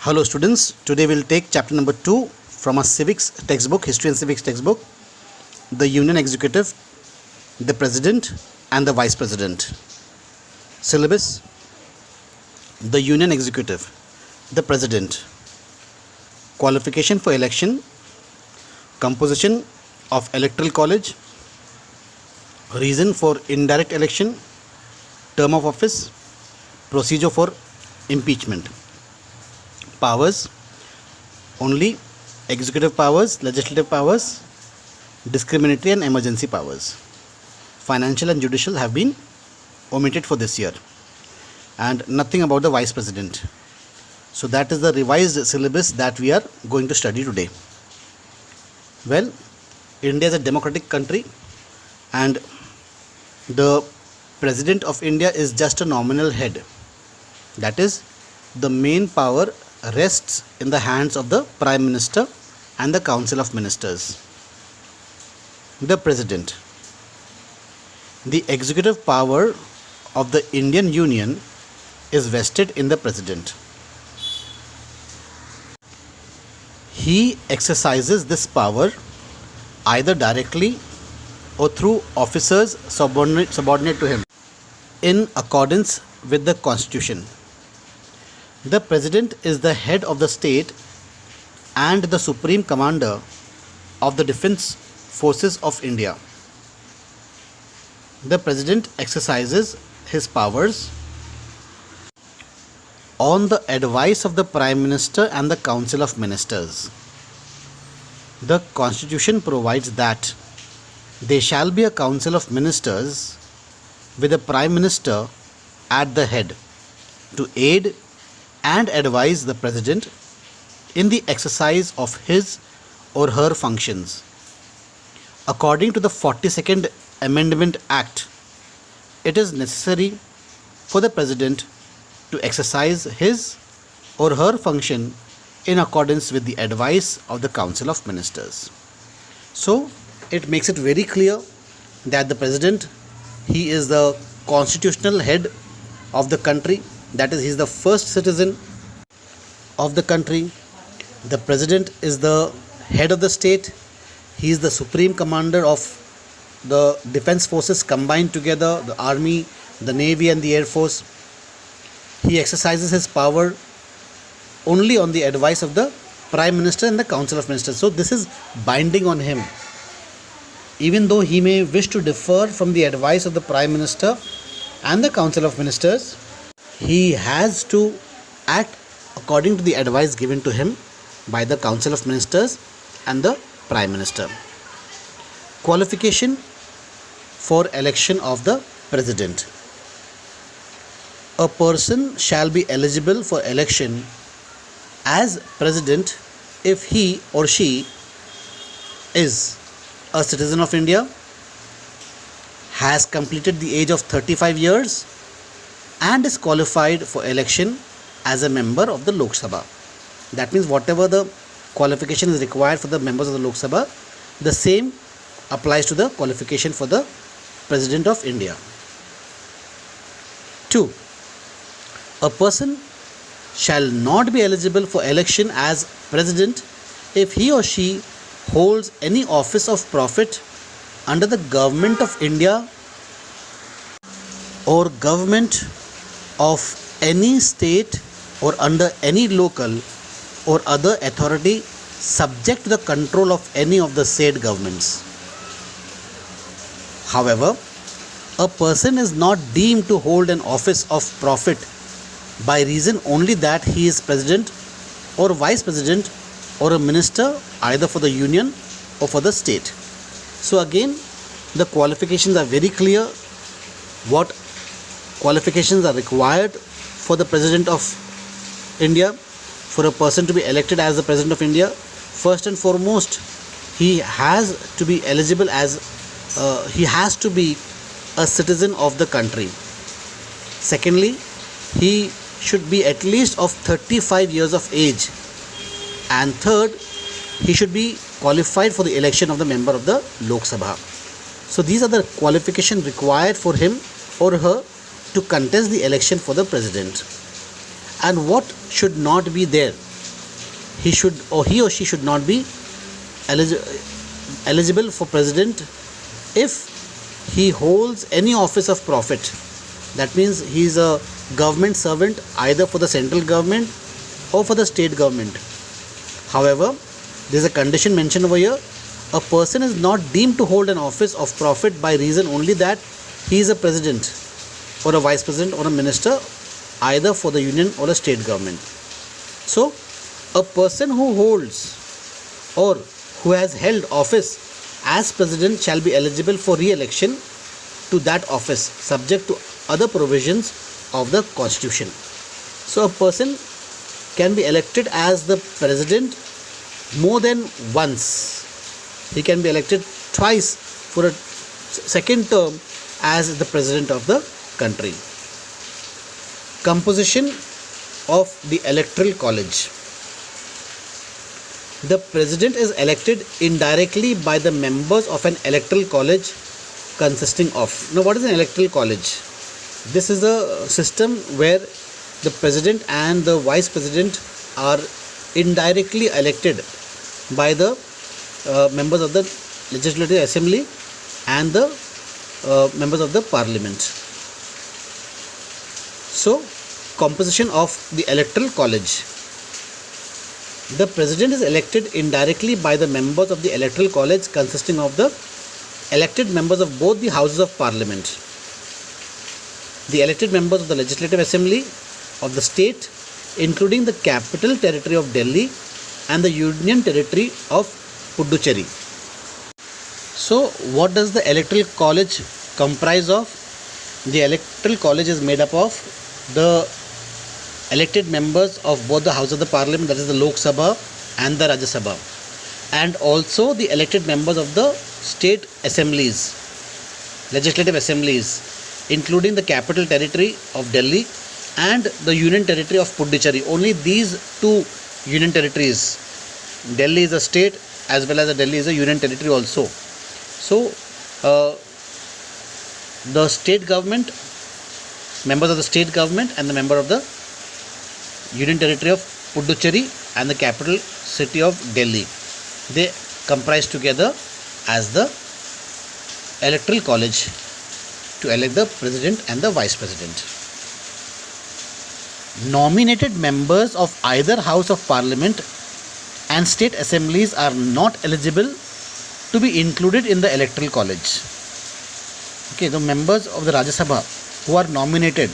Hello students, today we'll take chapter number 2 from a civics textbook, history and civics textbook, the Union Executive, the President and the Vice President. Syllabus: the Union Executive, the President, qualification for election, composition of Electoral College, reason for indirect election, term of office, procedure for impeachment. Powers: only executive powers, legislative powers, discriminatory and emergency powers. Financial and judicial have been omitted for this year, and nothing about the vice president. So that is the revised syllabus that we are going to study today. Well, India is a democratic country, and the President of India is just a nominal head. That is, the main power rests in the hands of the Prime Minister and the Council of Ministers. The President. The executive power of the Indian Union is vested in the President. He exercises this power either directly or through officers subordinate to him in accordance with the Constitution. The President is the head of the state and the supreme commander of the defense forces of India. The President exercises his powers on the advice of the Prime Minister and the Council of Ministers. The Constitution provides that there shall be a Council of Ministers with the Prime Minister at the head to aid and advise the President in the exercise of his or her functions. According to the 42nd Amendment Act, it is necessary for the President to exercise his or her function in accordance with the advice of the Council of Ministers. So, it makes it very clear that the President, he is the constitutional head of the country. That is, he is the first citizen of the country. The President is the head of the state. He is the supreme commander of the defense forces combined together, the army, the navy and the air force. He exercises his power only on the advice of the Prime Minister and the Council of Ministers. So this is binding on him. Even though he may wish to differ from the advice of the Prime Minister and the Council of Ministers, he has to act according to the advice given to him by the Council of Ministers and the Prime Minister. Qualification for election of the President. A person shall be eligible for election as President if he or she is a citizen of India, has completed the age of 35 years, and is qualified for election as a member of the Lok Sabha. That means whatever the qualification is required for the members of the Lok Sabha, the same applies to the qualification for the President of India. 2. A person shall not be eligible for election as President if he or she holds any office of profit under the Government of India or government of any state or under any local or other authority subject to the control of any of the said governments. However, a person is not deemed to hold an office of profit by reason only that he is President or Vice President or a minister either for the Union or for the state. So again, the qualifications are very clear. What qualifications are required for the President of India, for a person to be elected as the President of India? First and foremost, he has to be eligible as he has to be a citizen of the country. Secondly, he should be at least of 35 years of age. And third, he should be qualified for the election of the member of the Lok Sabha. So these are the qualifications required for him or her to contest the election for the President. And what should not be there he or she should not be eligible for president if he holds any office of profit. That means he is a government servant either for the central government or for the state government. However, there is a condition mentioned over here. A person is not deemed to hold an office of profit by reason only that he is a president or a vice president or a minister either for the union or a state government. So, a person who holds or who has held office as president shall be eligible for re-election to that office subject to other provisions of the constitution. So a person can be elected as the president more than once. He can be elected twice for a second term as the president of the country. Composition of the electoral college. The president is elected indirectly by the members of an electoral college consisting of. Now, what is an electoral college? This is a system where the president and the vice president are indirectly elected by the members of the legislative assembly and the members of the parliament. So, composition of the electoral college. The president is elected indirectly by the members of the electoral college consisting of the elected members of both the houses of parliament, the elected members of the legislative assembly of the state, including the capital territory of Delhi and the union territory of Puducherry. So, what does the electoral college comprise of? The electoral college is made up of the elected members of both the houses of the parliament, that is the Lok Sabha and the Rajya Sabha, and also the elected members of the state assemblies, legislative assemblies, including the capital territory of Delhi and the union territory of Puducherry. Only these two union territories, Delhi is a state as well as Delhi is a union territory also. So, the state government, members of the state government and the member of the union territory of Puducherry and the capital city of Delhi, they comprise together as the electoral college to elect the president and the vice president. Nominated members of either house of parliament and state assemblies are not eligible to be included in the electoral college. Okay, the members of the Rajya Sabha who are nominated,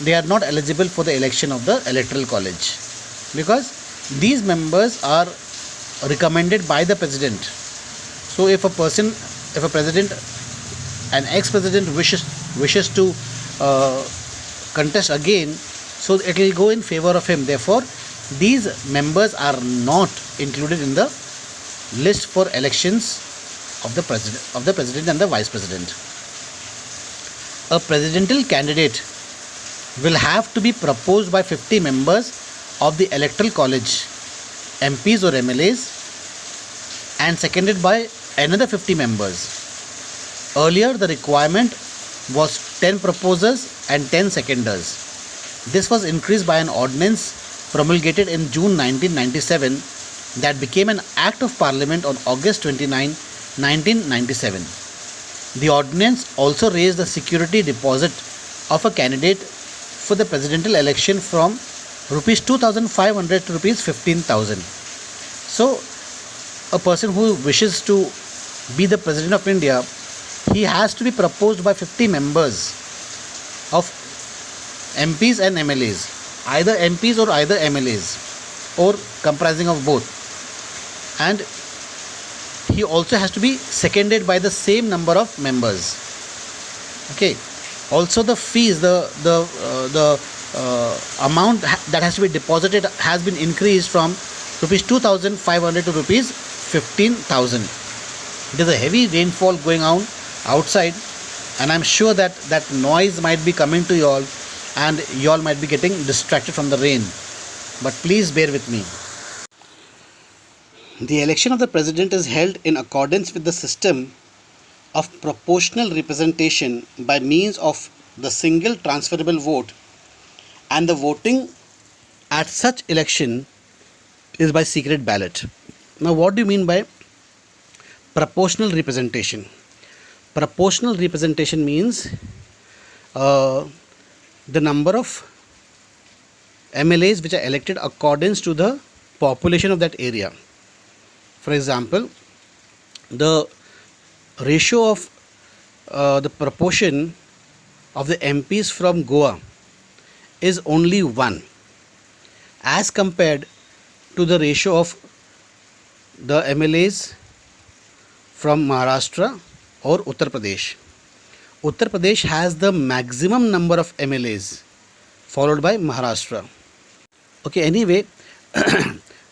they are not eligible for the election of the electoral college because these members are recommended by the president. So if a president, an ex-president wishes to contest again, so it will go in favor of him. Therefore, these members are not included in the list for elections of the president and the vice president. A presidential candidate will have to be proposed by 50 members of the electoral college, MPs or MLAs, and seconded by another 50 members. Earlier, the requirement was 10 proposers and 10 seconders. This was increased by an ordinance promulgated in June 1997 that became an Act of Parliament on August 29, 1997. The ordinance also raised the security deposit of a candidate for the presidential election from rupees 2,500 to rupees 15,000. So, a person who wishes to be the president of India, he has to be proposed by 50 members of MPs and MLAs, either MPs or either MLAs, or comprising of both. And he also has to be seconded by the same number of members. Okay. Also, the fees, the amount that has to be deposited has been increased from rupees 2,500 to rupees 15,000. There's a heavy rainfall going on outside, and I'm sure that noise might be coming to you all, and you all might be getting distracted from the rain. But please bear with me. The election of the president is held in accordance with the system of proportional representation by means of the single transferable vote, and the voting at such election is by secret ballot. Now, what do you mean by proportional representation? Proportional representation means the number of MLAs which are elected according to the population of that area. For example, the ratio of the proportion of the MPs from Goa is only 1 as compared to the ratio of the MLAs from Maharashtra or Uttar Pradesh. Uttar Pradesh has the maximum number of MLAs, followed by Maharashtra. Okay, anyway,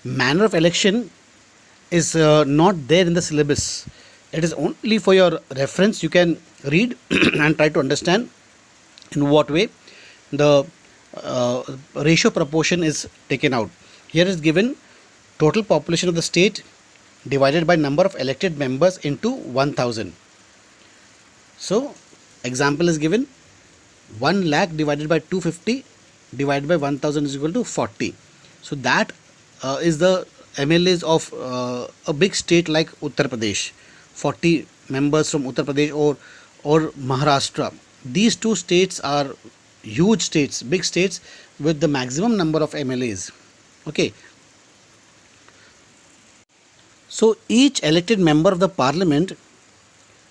manner of election is not there in the syllabus. It is only for your reference. You can read and try to understand in what way the ratio proportion is taken out. Here is given total population of the state divided by number of elected members into 1000. So example is given, 1 lakh divided by 250 divided by 1000 is equal to 40. So that is the MLAs of a big state like Uttar Pradesh. 40 members from Uttar Pradesh or Maharashtra. These two states are huge states, big states with the maximum number of MLAs. Okay. So each elected member of the parliament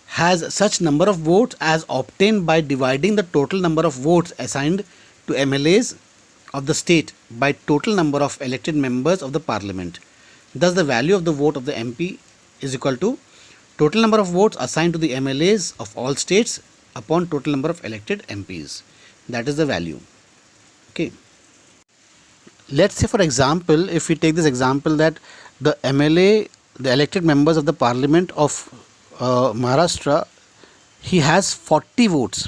has such number of votes as obtained by dividing the total number of votes assigned to MLAs of the state by total number of elected members of the parliament. Thus the value of the vote of the MP is equal to total number of votes assigned to the MLAs of all states upon total number of elected MPs. That is the value. Okay. Let's say, for example, if we take this example that the MLA, the elected members of the parliament of Maharashtra, he has 40 votes.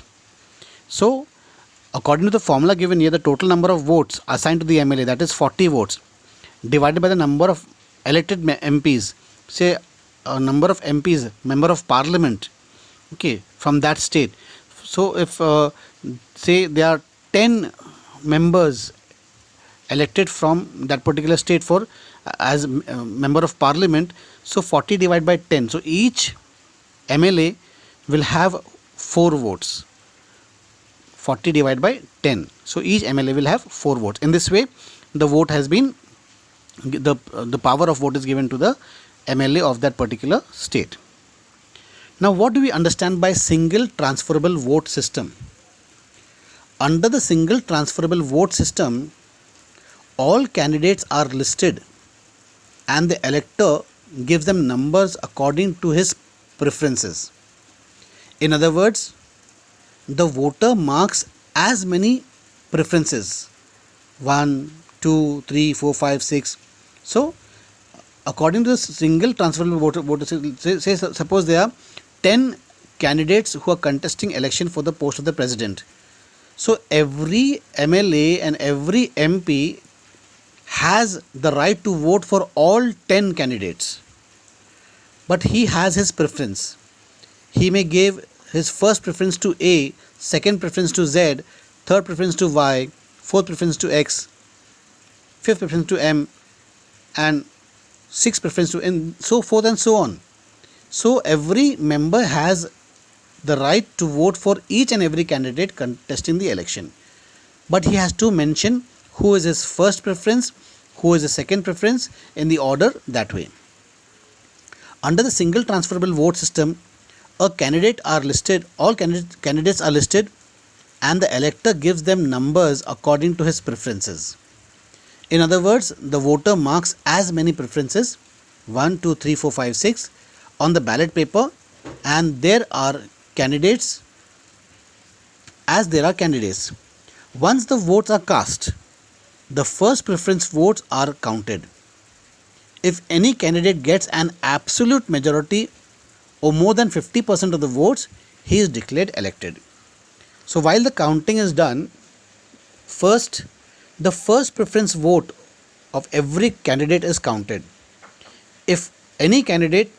So according to the formula given here, the total number of votes assigned to the MLA, that is 40 votes, divided by the number of elected MPs, say number of MPs, member of parliament, okay, from that state. So if say there are 10 members elected from that particular state for as member of parliament, so 40 divided by 10, so each MLA will have 4 votes. 40 divided by 10, so each MLA will have 4 votes. In this way the vote has been, the power of vote is given to the MLA of that particular state. Now what do we understand by single transferable vote system? Under the single transferable vote system, all candidates are listed and the elector gives them numbers according to his preferences. In other words, the voter marks as many preferences, 1, 2, 3, 4, 5, 6. So according to the single transferable voter say suppose there are 10 candidates who are contesting election for the post of the president. So every MLA and every MP has the right to vote for all 10 candidates, but he has his preference. He may give his first preference to A, second preference to Z, third preference to Y, fourth preference to X, fifth preference to M, and sixth preference to N, so forth and so on. So every member has the right to vote for each and every candidate contesting the election, but he has to mention who is his first preference, who is his second preference, in the order that way. Under the single transferable vote system, a candidate are listed, all candidates are listed, and the elector gives them numbers according to his preferences. In other words, the voter marks as many preferences, 1, 2, 3, 4, 5, 6 on the ballot paper, and there are candidates as there are candidates. Once the votes are cast, the first preference votes are counted. If any candidate gets an absolute majority or more than 50% of the votes, he is declared elected. So while the counting is done, first the first preference vote of every candidate is counted. If any candidate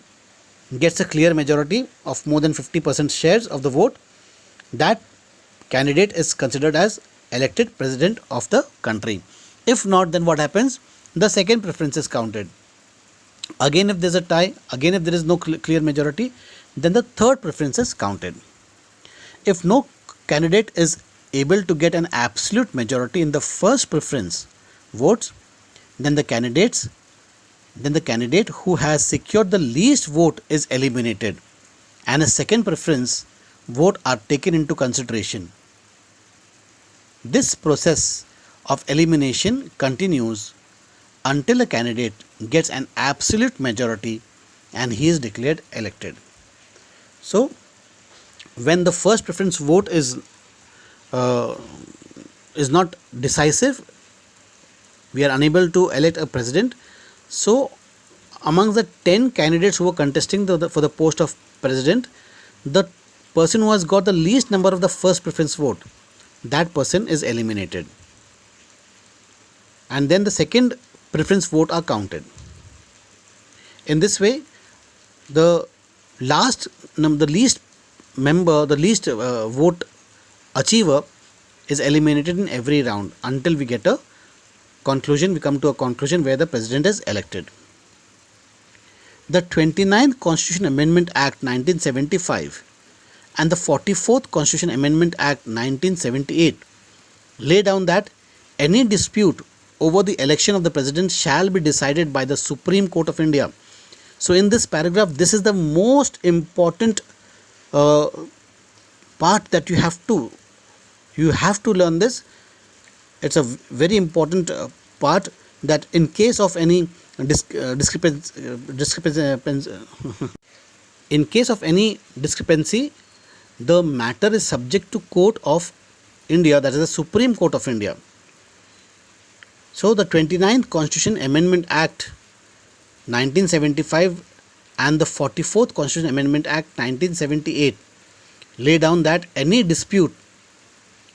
gets a clear majority of more than 50% shares of the vote, that candidate is considered as elected president of the country. If not, then what happens? the second preference is counted. Again, if there is a tie, again if there is no clear majority, then the third preference is counted. If no candidate is able to get an absolute majority in the first preference votes, then the candidate who has secured the least vote is eliminated, and a second preference vote are taken into consideration. This process of elimination continues until a candidate gets an absolute majority and he is declared elected. So, when the first preference vote is not decisive, we are unable to elect a president. So, among the 10 candidates who were contesting for the post of president, the person who has got the least number of the first preference vote, that person is eliminated, and then the second preference vote are counted. In this way, the least vote achiever is eliminated in every round until we get a conclusion. We come to a conclusion where the president is elected. The 29th Constitution Amendment Act 1975 and the 44th Constitution Amendment Act 1978 lay down that any dispute over the election of the president shall be decided by the Supreme Court of India. So in this paragraph, this is the most important part that you have to learn this. It's a very important part, that in case of any discrepancy, the matter is subject to Court of India, that is the Supreme Court of India. So the 29th Constitution Amendment Act 1975 and the 44th Constitution Amendment Act 1978 lay down that any dispute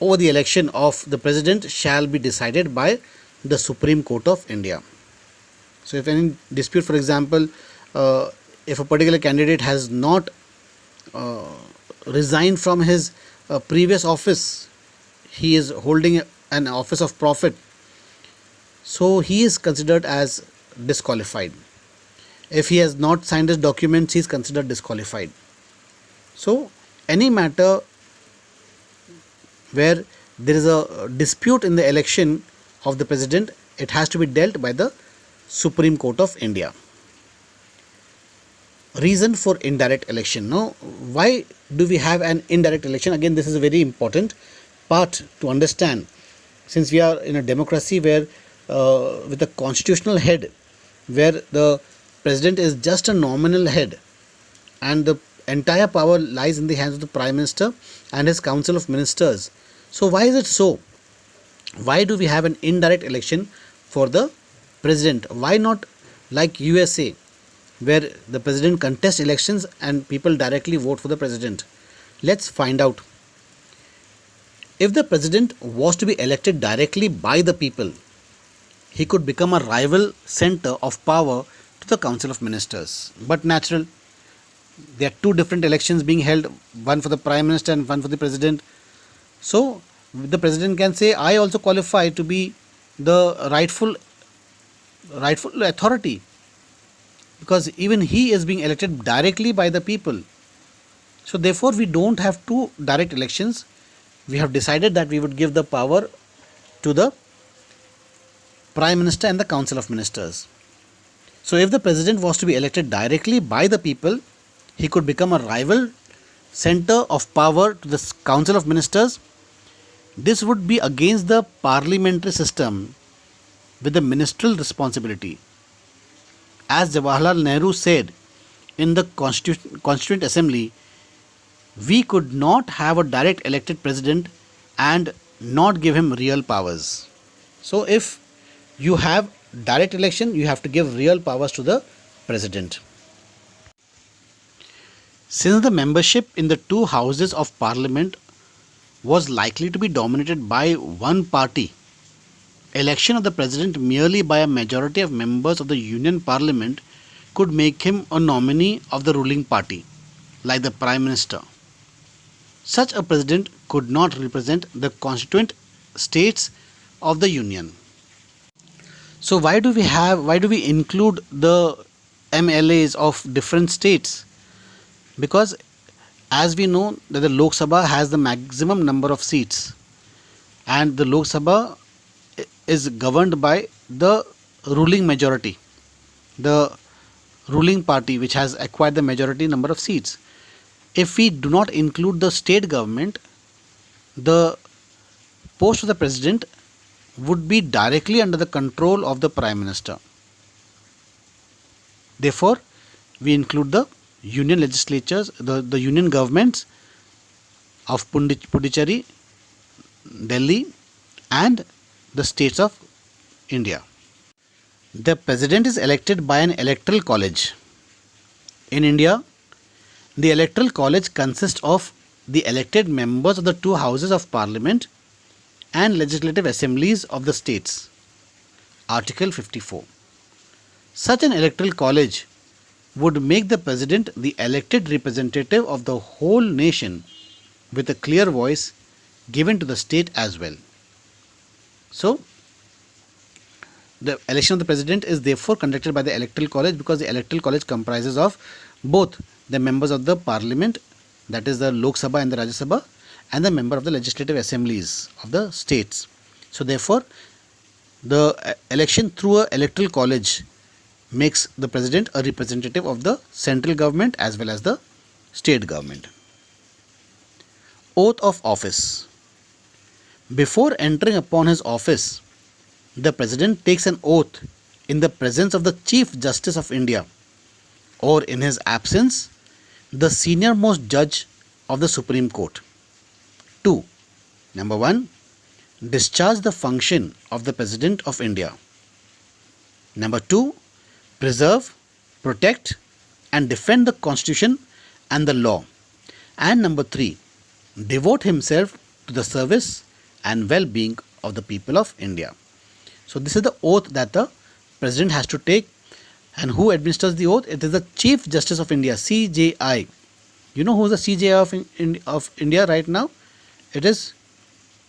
over the election of the president shall be decided by the Supreme Court of India. So if any dispute, for example, if a particular candidate has not resigned from his previous office, he is holding an office of profit, so he is considered as disqualified. If he has not signed his documents, he is considered disqualified. So any matter where there is a dispute in the election of the president, it has to be dealt by the Supreme Court of India. Reason for indirect election. Now, why do we have an indirect election? Again, this is a very important part to understand, since we are in a democracy where with a constitutional head, where the president is just a nominal head and the entire power lies in the hands of the Prime Minister and his Council of Ministers. So why is it so? Why do we have an indirect election for the president? Why not like USA, where the president contests elections and people directly vote for the president? Let's find out. If the president was to be elected directly by the people, he could become a rival center of power to the Council of Ministers. But natural, there are two different elections being held, one for the Prime Minister and one for the President. So the President can say, I also qualify to be the rightful authority, because even he is being elected directly by the people. So therefore we don't have two direct elections. We have decided that we would give the power to the Prime Minister and the Council of Ministers. So if the President was to be elected directly by the people, he could become a rival center of power to the Council of Ministers. This would be against the parliamentary system with the ministerial responsibility. As Jawaharlal Nehru said in the Constituent Assembly, we could not have a direct elected president and not give him real powers. So if you have direct election, you have to give real powers to the president. Since the membership in the two houses of parliament was likely to be dominated by one party, election of the president merely by a majority of members of the Union Parliament could make him a nominee of the ruling party, like the Prime Minister. Such a president could not represent the constituent states of the Union. So why do we include the MLAs of different states? Because as we know that the Lok Sabha has the maximum number of seats, and the Lok Sabha is governed by the ruling majority, the ruling party which has acquired the majority number of seats. If we do not include the state government, the post of the president would be directly under the control of the prime minister. Therefore, we include the union legislatures, the union governments of Puducherry, Delhi, and the states of India. The president is elected by an electoral college. In India, the electoral college consists of the elected members of the two houses of parliament and legislative assemblies of the states. Article 54. Such an electoral college would make the president the elected representative of the whole nation with a clear voice given to the state as well. So, the election of the president is therefore conducted by the electoral college, because the electoral college comprises of both the members of the parliament, that is the Lok Sabha and the Rajya Sabha, and the member of the legislative assemblies of the states. So therefore, the election through an electoral college makes the president a representative of the central government as well as the state government. Oath of office. Before entering upon his office, the president takes an oath in the presence of the Chief Justice of India, or in his absence, the senior-most judge of the Supreme Court. 2. Number 1. Discharge the function of the President of India. Number 2. Preserve, protect, and defend the Constitution and the law. And number 3. Devote himself to the service and well-being of the people of India. So this is the oath that the president has to take. And who administers the oath? It is the Chief Justice of India, CJI. You know who is the CJI of India right now? It is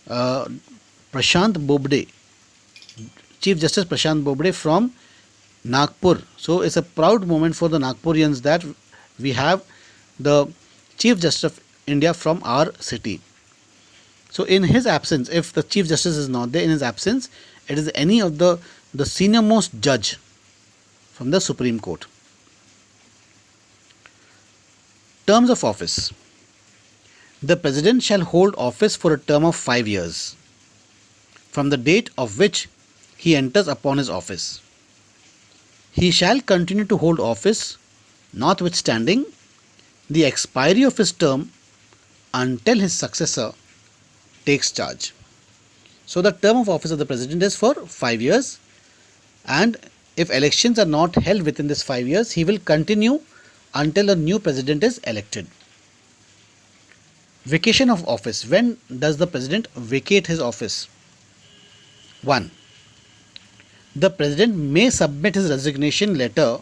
Prashant Bobde, Chief Justice Prashant Bobde from Nagpur. So it's a proud moment for the Nagpurians that we have the Chief Justice of India from our city. So in his absence, if the Chief Justice is not there, in his absence, it is any of the senior most judge from the Supreme Court. Terms of office. The president shall hold office for a term of 5 years from the date of which he enters upon his office. He shall continue to hold office notwithstanding the expiry of his term until his successor takes charge. So the term of office of the president is for 5 years, and if elections are not held within this 5 years, he will continue until a new president is elected. Vacation of office. When does the president vacate his office? 1. The president may submit his resignation letter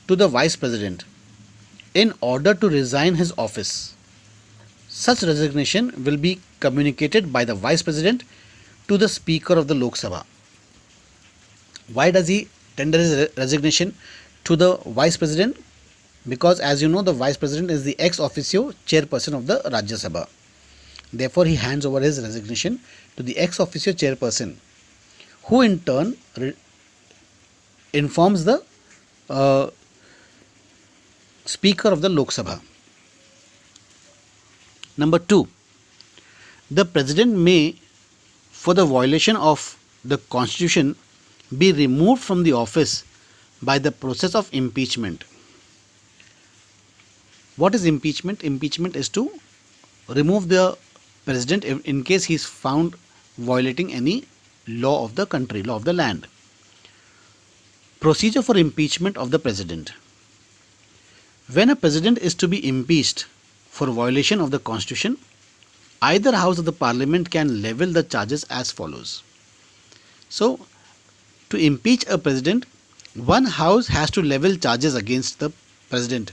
to the vice president in order to resign his office. Such resignation will be communicated by the vice president to the Speaker of the Lok Sabha. Why does he tender his resignation to the vice president? Because as you know, the vice president is the ex officio chairperson of the Rajya Sabha. Therefore, he hands over his resignation to the ex officio chairperson, who in turn informs the Speaker of the Lok Sabha. Number 2. The president may, for the violation of the Constitution, be removed from the office by the process of impeachment. What is impeachment? Impeachment is to remove the president in case he is found violating any law of the country, law of the land. Procedure for impeachment of the president. When a president is to be impeached for violation of the Constitution, either house of the parliament can level the charges as follows. So, to impeach a president, one house has to level charges against the president.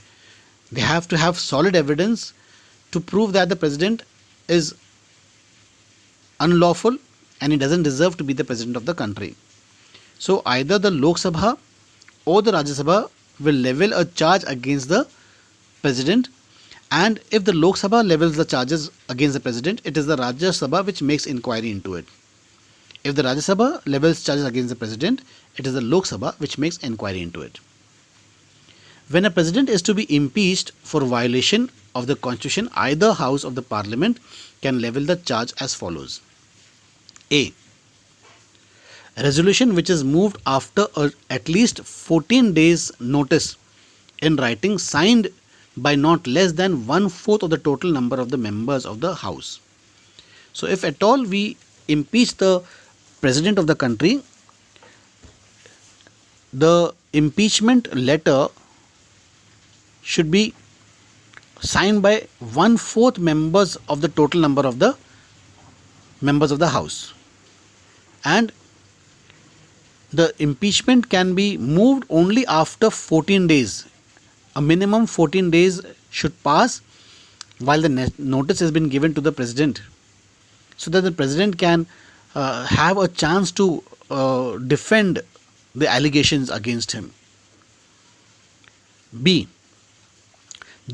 They have to have solid evidence to prove that the president is unlawful and he doesn't deserve to be the president of the country. So either the Lok Sabha or the Rajya Sabha will level a charge against the president, and if the Lok Sabha levels the charges against the president, it is the Rajya Sabha which makes inquiry into it. If the Rajya Sabha levels charges against the president, it is the Lok Sabha which makes inquiry into it. When a president is to be impeached for violation of the constitution, either house of the parliament can level the charge as follows. A. A resolution which is moved after at least 14 days notice in writing, signed by not less than 1/4 of the total number of the members of the house. So if at all we impeach the president of the country, the impeachment letter should be signed by 1/4 members of the total number of the members of the house, and the impeachment can be moved only after 14 days. A minimum 14 days should pass while the notice has been given to the president, so that the president can have a chance to defend the allegations against him. B.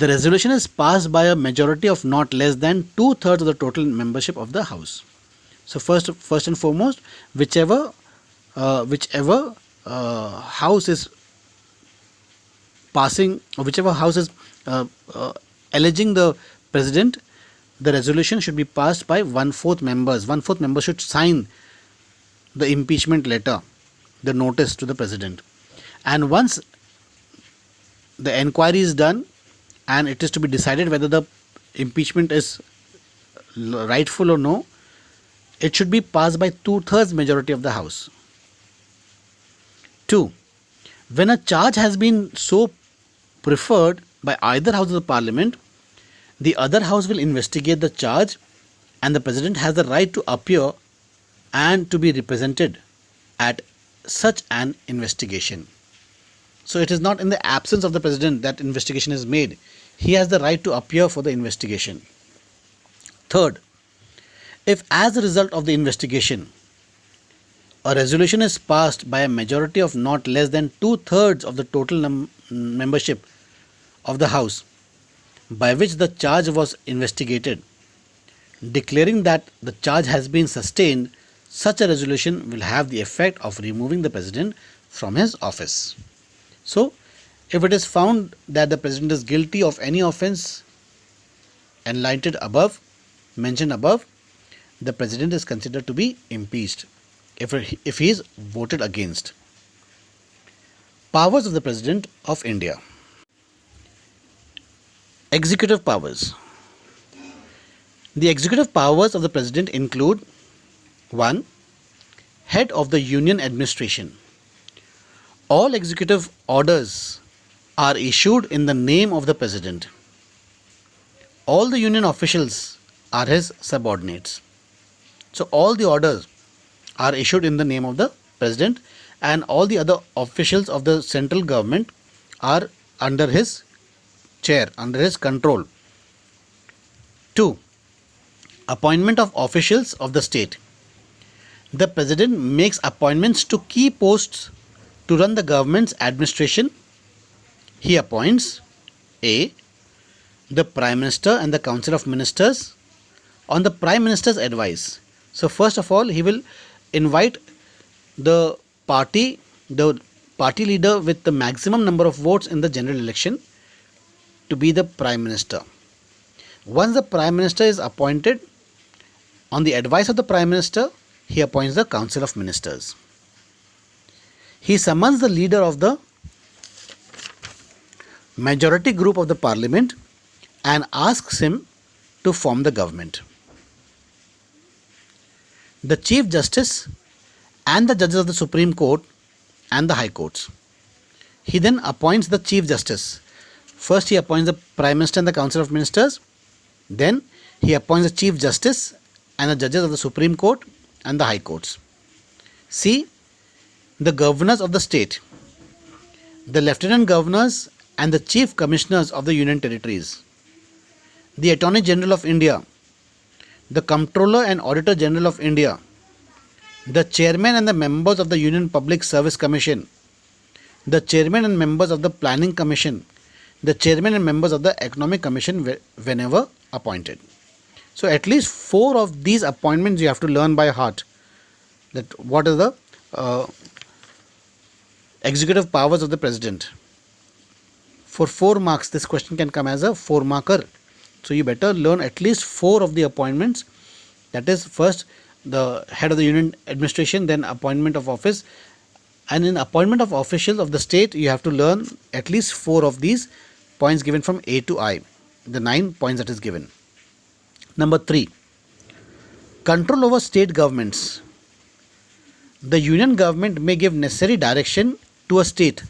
The resolution is passed by a majority of not less than 2/3 of the total membership of the house. So first and foremost, whichever house is passing, or whichever house is alleging the president, the resolution should be passed by 1/4 members. 1/4 members should sign the impeachment letter, the notice to the president. And once the enquiry is done and it is to be decided whether the impeachment is rightful or no, it should be passed by 2/3 majority of the house. 2. When a charge has been so preferred by either house of the parliament, the other house will investigate the charge, and the president has the right to appear and to be represented at such an investigation. So it is not in the absence of the president that investigation is made. He has the right to appear for the investigation. Third, if as a result of the investigation, a resolution is passed by a majority of not less than 2/3 of the total membership of the house by which the charge was investigated, declaring that the charge has been sustained, such a resolution will have the effect of removing the president from his office. So, if it is found that the president is guilty of any offence enlightened above, mentioned above, the president is considered to be impeached if he is voted against. Powers of the President of India. Executive powers. The executive powers of the President include: 1. Head of the Union Administration. All executive orders are issued in the name of the President. All the Union officials are his subordinates. So all the orders are issued in the name of the President, and all the other officials of the central government are under his chair, under his control. 2. Appointment of officials of the state. The President makes appointments to key posts to run the government's administration. He appoints: A. The Prime Minister and the Council of Ministers on the Prime Minister's advice. So first of all, he will invite the party leader with the maximum number of votes in the general election to be the Prime Minister. Once the Prime Minister is appointed, on the advice of the Prime Minister, he appoints the Council of Ministers. He summons the leader of the majority group of the Parliament and asks him to form the government. The Chief Justice and the judges of the Supreme Court and the High Courts. He then appoints the Chief Justice. First he appoints the Prime Minister and the Council of Ministers. Then he appoints the Chief Justice and the judges of the Supreme Court and the High Courts. C. The governors of the state, the Lieutenant Governors and the Chief Commissioners of the Union Territories, the Attorney General of India, the Comptroller and Auditor General of India, the chairman and the members of the Union Public Service Commission, the chairman and members of the Planning Commission, the chairman and members of the Economic Commission whenever appointed. So at least 4 of these appointments you have to learn by heart. That what are the executive powers of the president. For 4 marks, this question can come as a 4 marker. So you better learn at least 4 of the appointments. That is, first the head of the union administration, then appointment of office, and in appointment of officials of the state you have to learn at least 4 of these points given from A to I, the 9 points that is given. Number 3, control over state governments. The union government may give necessary direction to a state.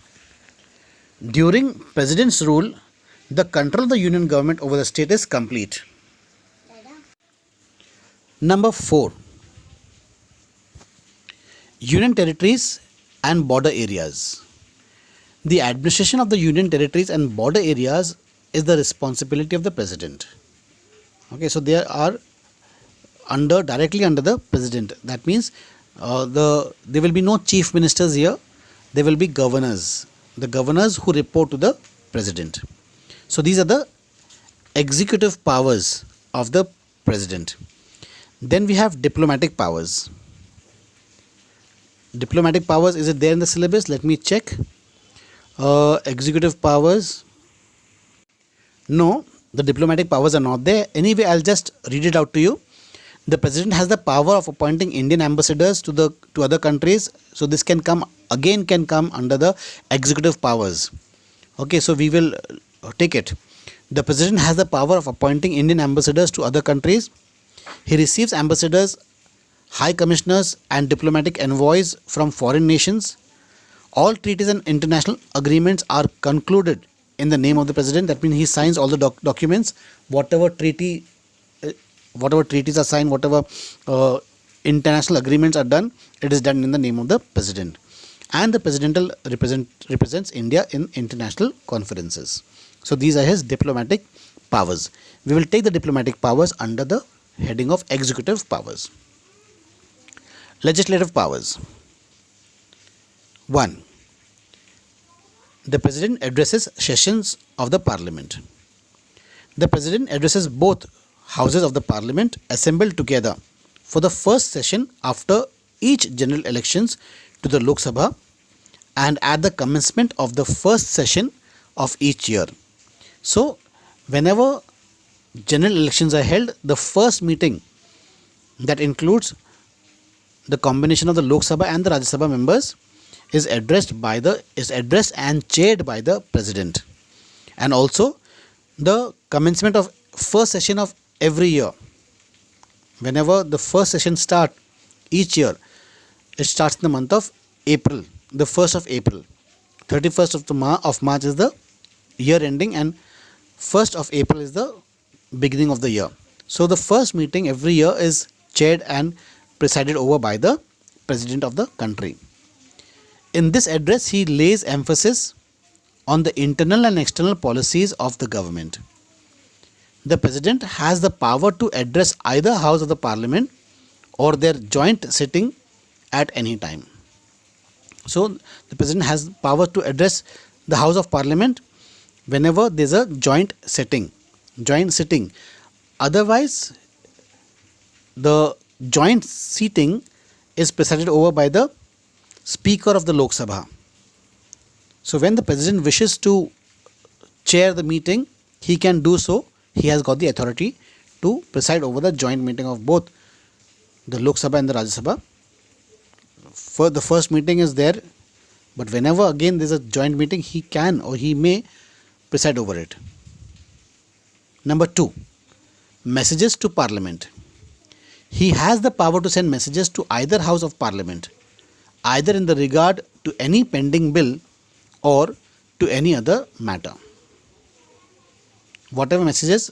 During president's rule, the control of the union government over the state is complete. Number 4, union territories and border areas. The administration of the union territories and border areas is the responsibility of the president. Okay, so they are directly under the president. That means there will be no chief ministers here. There will be governors. The governors who report to the president. So these are the executive powers of the president. Then we have diplomatic powers. Diplomatic powers, is it there in the syllabus? Let me check. Executive powers. No, the diplomatic powers are not there. Anyway, I'll just read it out to you. The president has the power of appointing Indian ambassadors to other countries. So this can come under the executive powers. Okay, so we will take it. The president has the power of appointing Indian ambassadors to other countries. He receives ambassadors, high commissioners and diplomatic envoys from foreign nations. All treaties and international agreements are concluded in the name of the president. That means he signs all the documents. Whatever treaties are signed, whatever international agreements are done, it is done in the name of the president. And the president represents India in international conferences. So these are his diplomatic powers. We will take the diplomatic powers under the heading of executive powers. Legislative powers. 1. The president addresses sessions of the parliament. The president addresses both houses of the parliament assembled together for the first session after each general elections to the Lok Sabha and at the commencement of the first session of each year. So whenever general elections are held, the first meeting that includes the combination of the Lok Sabha and the Rajya Sabha members is addressed and chaired by the president. And also the commencement of first session of every year. Whenever the first session starts each year, it starts in the month of April, the 1st of April. 31st of March is the year ending and 1st of April is the beginning of the year. So the first meeting every year is chaired and presided over by the president of the country. In this address, he lays emphasis on the internal and external policies of the government. The president has the power to address either house of the parliament or their joint sitting at any time. So the president has power to address the house of parliament whenever there is a joint sitting. Otherwise, the joint seating is presided over by the Speaker of the Lok Sabha. So when the president wishes to chair the meeting, he can do so. He has got the authority to preside over the joint meeting of both the Lok Sabha and the Rajya Sabha. For the first meeting is there, but whenever again there is a joint meeting, he can or he may preside over it. Number 2, messages to Parliament. He has the power to send messages to either house of Parliament, either in the regard to any pending bill or to any other matter. Whatever messages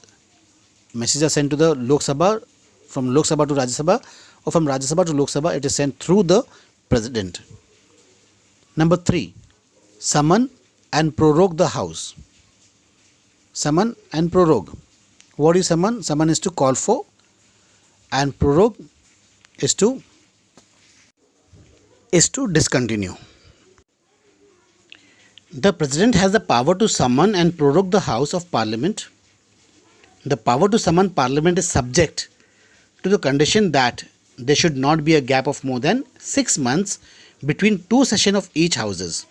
are sent to the Lok Sabha, from Lok Sabha to Rajya Sabha, or from Rajya Sabha to Lok Sabha, it is sent through the president. Number 3, summon and prorogue the house. Summon and prorogue. What is summon? Summon is to call for, and prorogue is to is to discontinue. The President has the power to summon and prorogue the House of Parliament. The power to summon Parliament is subject to the condition that there should not be a gap of more than 6 months between two sessions of each houses.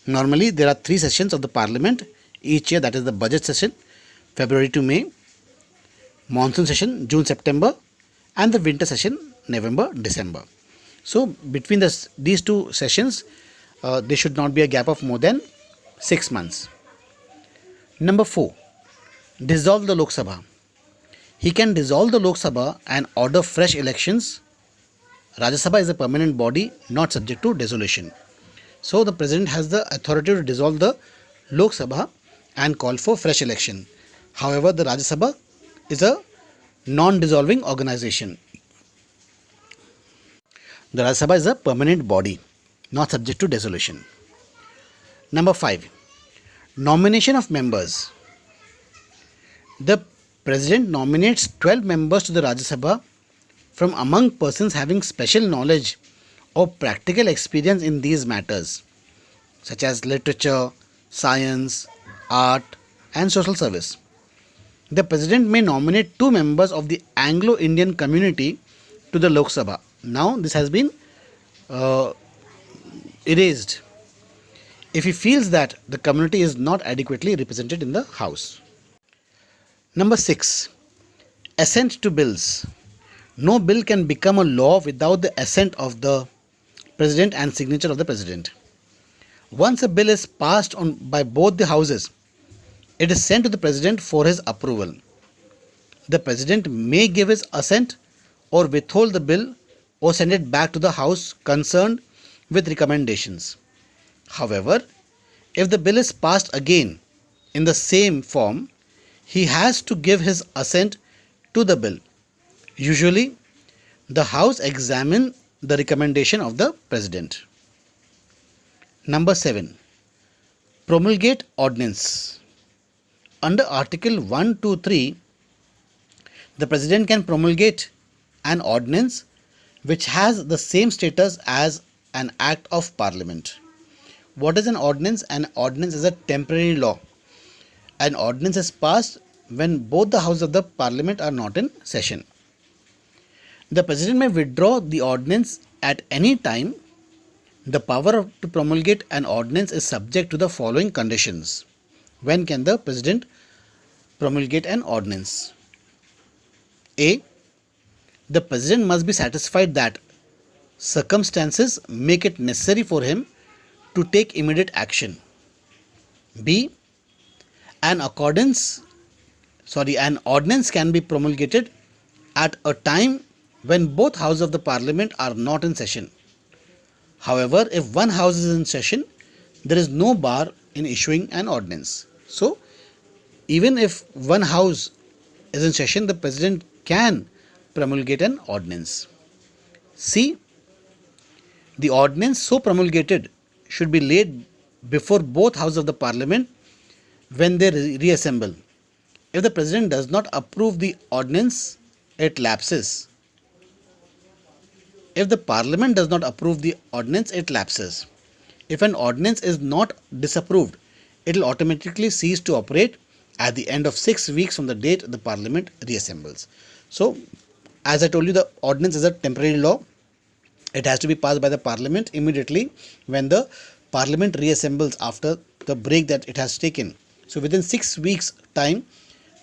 Normally, there are 3 sessions of the Parliament each year, that is the budget session, February to May, monsoon session, June-September, and the winter session, November-December. So, between these 2 sessions, there should not be a gap of more than 6 months. Number 4. Dissolve the Lok Sabha. He can dissolve the Lok Sabha and order fresh elections. Rajya Sabha is a permanent body not subject to dissolution. So the President has the authority to dissolve the Lok Sabha and call for fresh election. However, the Rajya Sabha is a non-dissolving organization. The Rajya Sabha is a permanent body not subject to dissolution. Number 5. Nomination of members. The President nominates 12 members to the Rajya Sabha from among persons having special knowledge or practical experience in these matters, such as literature, science, art, and social service. The President may nominate 2 members of the Anglo-Indian community to the Lok Sabha. Now, this has been erased if he feels that the community is not adequately represented in the House. Number 6. Assent to bills. No bill can become a law without the assent of the President and signature of the President. Once a bill is passed on by both the houses, it is sent to the President for his approval. The President may give his assent or withhold the bill or send it back to the House concerned with recommendations. However, if the bill is passed again in the same form, he has to give his assent to the bill. Usually, the House examines the recommendation of the President. Number 7. Promulgate ordinance. Under Article 123, the President can promulgate an ordinance which has the same status as an Act of Parliament. What is an ordinance? An ordinance is a temporary law. An ordinance is passed when both the houses of the Parliament are not in session. The President may withdraw the ordinance at any time. The power to promulgate an ordinance is subject to the following conditions. When can the President promulgate an ordinance? A. The President must be satisfied that circumstances make it necessary for him to take immediate action. B. An ordinance can be promulgated at a time when both houses of the Parliament are not in session. However, if one house is in session, there is no bar in issuing an ordinance. So, even if one house is in session, the President can promulgate an ordinance. C. The ordinance so promulgated should be laid before both houses of the Parliament when they reassemble. If the President does not approve the ordinance, it lapses. If the Parliament does not approve the ordinance, it lapses. If an ordinance is not disapproved, it will automatically cease to operate at the end of 6 weeks from the date the Parliament reassembles. So, as I told you, the ordinance is a temporary law. It has to be passed by the Parliament immediately when the Parliament reassembles after the break that it has taken. So, within 6 weeks' time,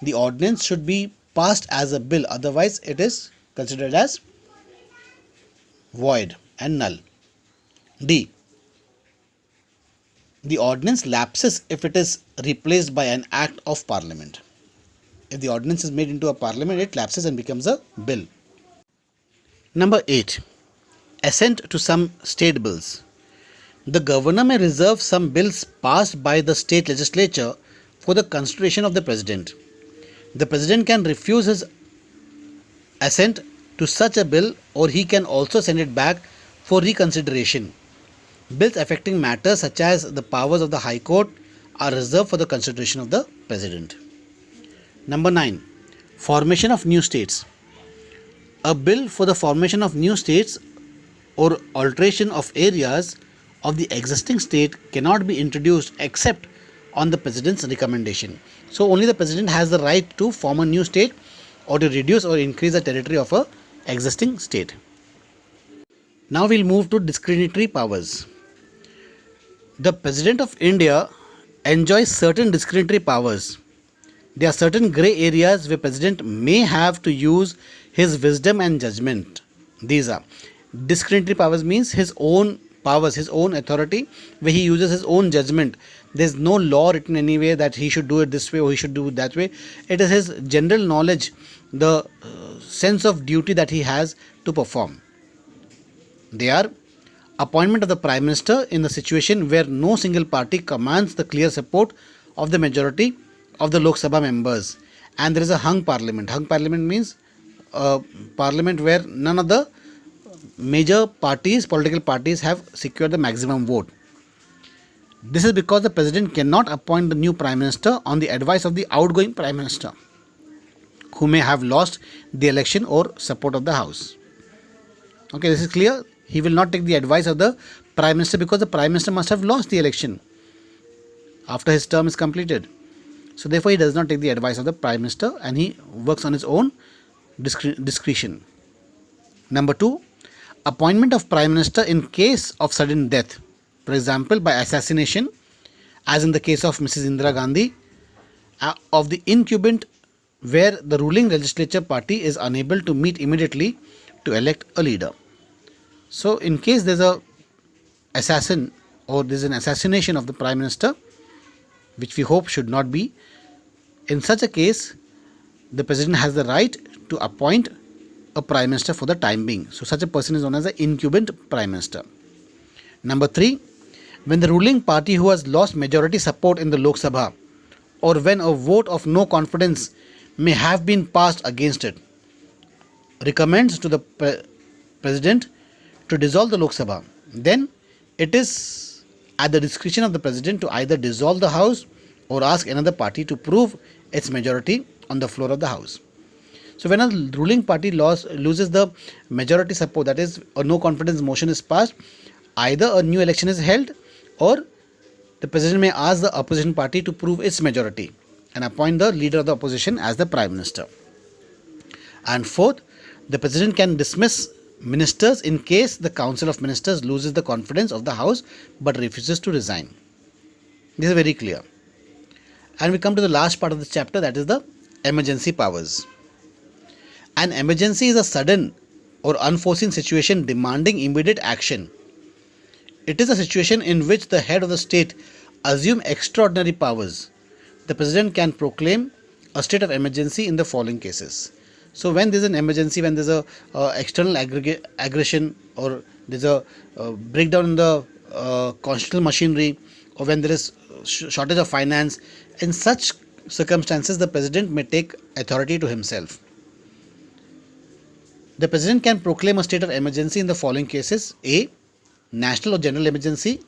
the ordinance should be passed as a bill. Otherwise, it is considered as void and null. D. The ordinance lapses if it is replaced by an Act of Parliament. If the ordinance is made into a Parliament, it lapses and becomes a bill. Number 8. Assent to some state bills. The Governor may reserve some bills passed by the state legislature for the consideration of the President. The President can refuse his assent to such a bill, or he can also send it back for reconsideration. Bills affecting matters such as the powers of the High Court are reserved for the consideration of the President. Number 9. Formation of new states. A bill for the formation of new states or alteration of areas of the existing state cannot be introduced except on the president's recommendation. So only the president has the right to form a new state or to reduce or increase the territory of a existing state. Now we'll move to discretionary powers. The President of India enjoys certain discretionary powers. There are certain grey areas where President may have to use his wisdom and judgment. These are discretionary powers, means his own powers, his own authority, where he uses his own judgment. There's no law written anywhere that he should do it this way or he should do it that way. It is his general knowledge, the sense of duty that he has to perform. They are appointment of the Prime Minister in the situation where no single party commands the clear support of the majority of the Lok Sabha members, and there is a hung parliament. Hung parliament means a parliament where none of the major parties, political parties, have secured the maximum vote. This is because the President cannot appoint the new Prime Minister on the advice of the outgoing Prime Minister, who may have lost the election or support of the House. Okay, this is clear. He will not take the advice of the Prime Minister because the Prime Minister must have lost the election after his term is completed. So therefore he does not take the advice of the Prime Minister and he works on his own discretion. Number 2, appointment of Prime Minister in case of sudden death, for example by assassination, as in the case of Mrs. Indira Gandhi, of the incumbent, where the ruling legislature party is unable to meet immediately to elect a leader. So in case there's a assassin or there's an assassination of the Prime Minister, which we hope should not be, in such a case the President has the right to appoint a Prime Minister for the time being. So such a person is known as the incumbent Prime Minister. Number 3, when the ruling party who has lost majority support in the Lok Sabha, or when a vote of no confidence may have been passed against it, recommends to the President to dissolve the Lok Sabha, then it is at the discretion of the President to either dissolve the House or ask another party to prove its majority on the floor of the House. So when a ruling party loses the majority support, that is a no confidence motion is passed, either a new election is held or the President may ask the opposition party to prove its majority and appoint the leader of the opposition as the Prime Minister. And 4th, the President can dismiss ministers in case the Council of Ministers loses the confidence of the House but refuses to resign. This is very clear. And we come to the last part of this chapter, that is the emergency powers. An emergency is a sudden or unforeseen situation demanding immediate action. It is a situation in which the head of the state assumes extraordinary powers. The President can proclaim a state of emergency in the following cases. So when there is an emergency, when there is a external aggression, or there is a breakdown in the constitutional machinery, or when there is shortage of finance, in such circumstances the President may take authority to himself. The President can proclaim a state of emergency in the following cases. A, national or general emergency,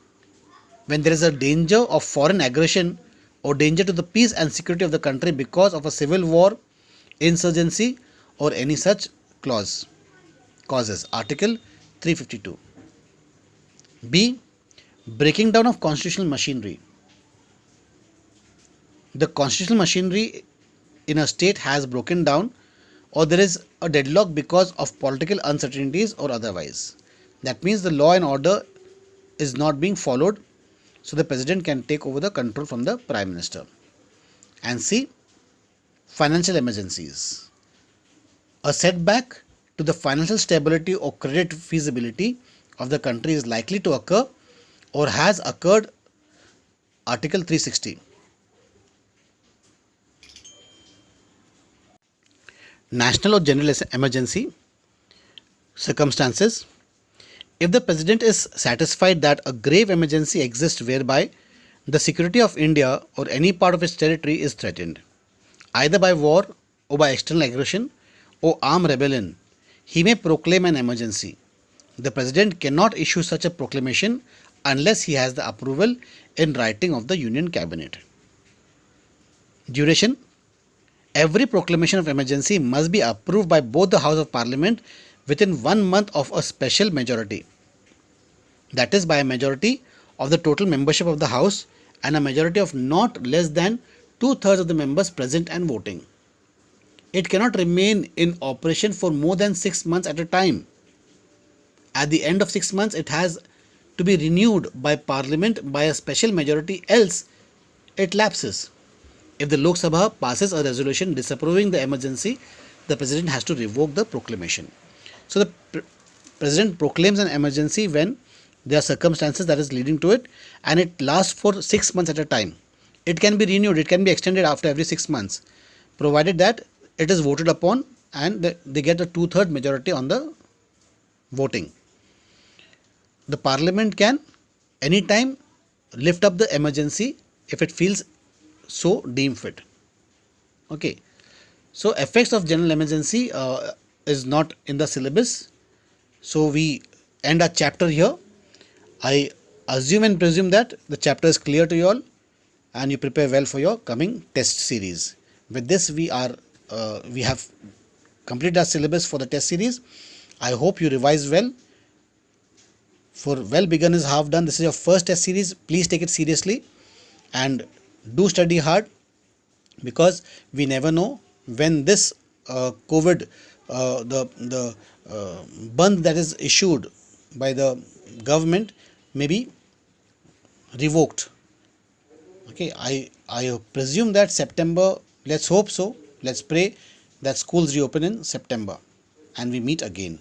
when there is a danger of foreign aggression or danger to the peace and security of the country because of a civil war, insurgency, or any such causes. Article 352. B, breaking down of constitutional machinery. The constitutional machinery in a state has broken down, or there is a deadlock because of political uncertainties or otherwise. That means the law and order is not being followed, so the President can take over the control from the Prime Minister. And C, financial emergencies. A setback to the financial stability or credit feasibility of the country is likely to occur or has occurred. Article 360. National or general emergency circumstances. If the President is satisfied that a grave emergency exists whereby the security of India or any part of its territory is threatened, either by war or by external aggression or armed rebellion, he may proclaim an emergency. The President cannot issue such a proclamation unless he has the approval in writing of the Union Cabinet. Duration. Every proclamation of emergency must be approved by both the House of Parliament within 1 month of a special majority. that is by a majority of the total membership of the House and a majority of not less than two-thirds of the members present and voting. It cannot remain in operation for more than 6 months at a time. At the end of 6 months, it has to be renewed by Parliament by a special majority, else it lapses. If the Lok Sabha passes a resolution disapproving the emergency, the President has to revoke the proclamation. So the President proclaims an emergency when there are circumstances that is leading to it, and it lasts for 6 months at a time. It can be renewed, it can be extended after every 6 months, provided that it is voted upon and they get a two-third majority on the voting. The Parliament can anytime lift up the emergency if it feels so deem fit. Okay, so effects of general emergency is not in the syllabus, so we end our chapter here. I assume and presume that the chapter is clear to you all and you prepare well for your coming test series. With this, we have completed our syllabus for the test series. I hope you revise well. For well begun is half done. This is your first test series. Please take it seriously and do study hard, because we never know when this COVID, the band that is issued by the government may be revoked. Okay, I presume that September, let's hope so, let's pray that schools reopen in September and we meet again.